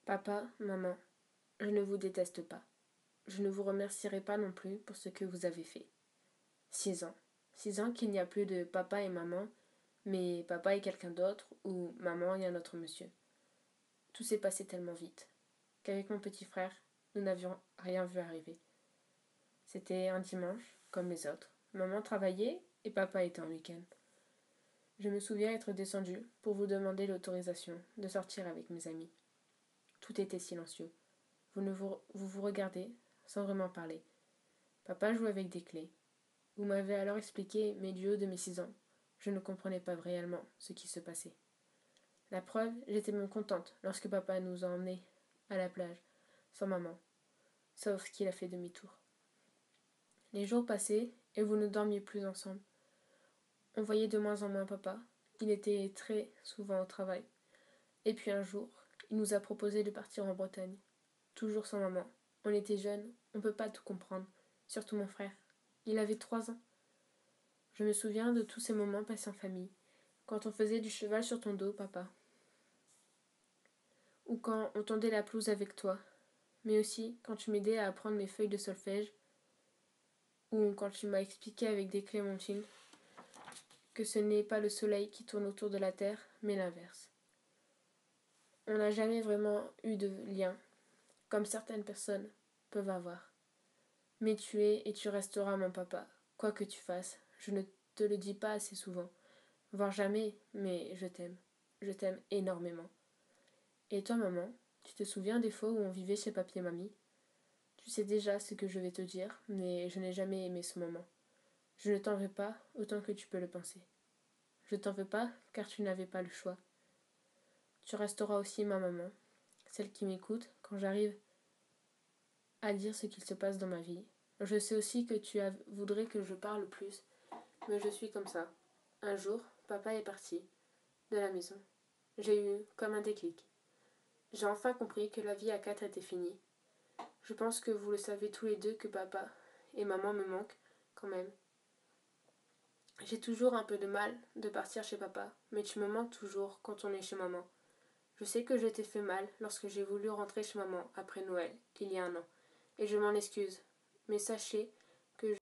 Papa, maman, je ne vous déteste pas. Je ne vous remercierai pas non plus pour ce que vous avez fait. 6 ans. 6 ans qu'il n'y a plus de papa et maman, mais papa et quelqu'un d'autre, ou maman et un autre monsieur. Tout s'est passé tellement vite, qu'avec mon petit frère, nous n'avions rien vu arriver. C'était un dimanche, comme les autres. Maman travaillait et papa était en week-end. Je me souviens être descendue pour vous demander l'autorisation de sortir avec mes amis. Tout était silencieux. Vous regardez sans vraiment parler. Papa jouait avec des clés. Vous m'avez alors expliqué, mais du haut de mes 6 ans, je ne comprenais pas réellement ce qui se passait. La preuve, j'étais même contente lorsque papa nous a emmenés à la plage, sans maman, sauf qu'il a fait demi-tour. Les jours passaient et vous ne dormiez plus ensemble. On voyait de moins en moins papa. Il était très souvent au travail. Et puis un jour, il nous a proposé de partir en Bretagne. Toujours sans maman. On était jeunes, on ne peut pas tout comprendre. Surtout mon frère. Il avait 3 ans. Je me souviens de tous ces moments passés en famille. Quand on faisait du cheval sur ton dos, papa. Ou quand on tondait la pelouse avec toi. Mais aussi quand tu m'aidais à apprendre mes feuilles de solfège. Ou quand tu m'as expliqué avec des clémentines que ce n'est pas le soleil qui tourne autour de la terre, mais l'inverse. On n'a jamais vraiment eu de lien, comme certaines personnes peuvent avoir. Mais tu es et tu resteras mon papa, quoi que tu fasses. Je ne te le dis pas assez souvent, voire jamais, mais je t'aime. Je t'aime énormément. Et toi, maman, tu te souviens des fois où on vivait chez papy et mamie? Tu sais déjà ce que je vais te dire, mais je n'ai jamais aimé ce moment. Je ne t'en veux pas autant que tu peux le penser. Je t'en veux pas car tu n'avais pas le choix. Tu resteras aussi ma maman, celle qui m'écoute quand j'arrive à dire ce qu'il se passe dans ma vie. Je sais aussi que voudrais que je parle plus, mais je suis comme ça. Un jour, papa est parti de la maison. J'ai eu comme un déclic. J'ai enfin compris que la vie à 4 était finie. Je pense que vous le savez tous les deux que papa et maman me manquent quand même. J'ai toujours un peu de mal de partir chez papa, mais tu me manques toujours quand on est chez maman. Je sais que je t'ai fait mal lorsque j'ai voulu rentrer chez maman après Noël, il y a un an, et je m'en excuse. Mais sachez que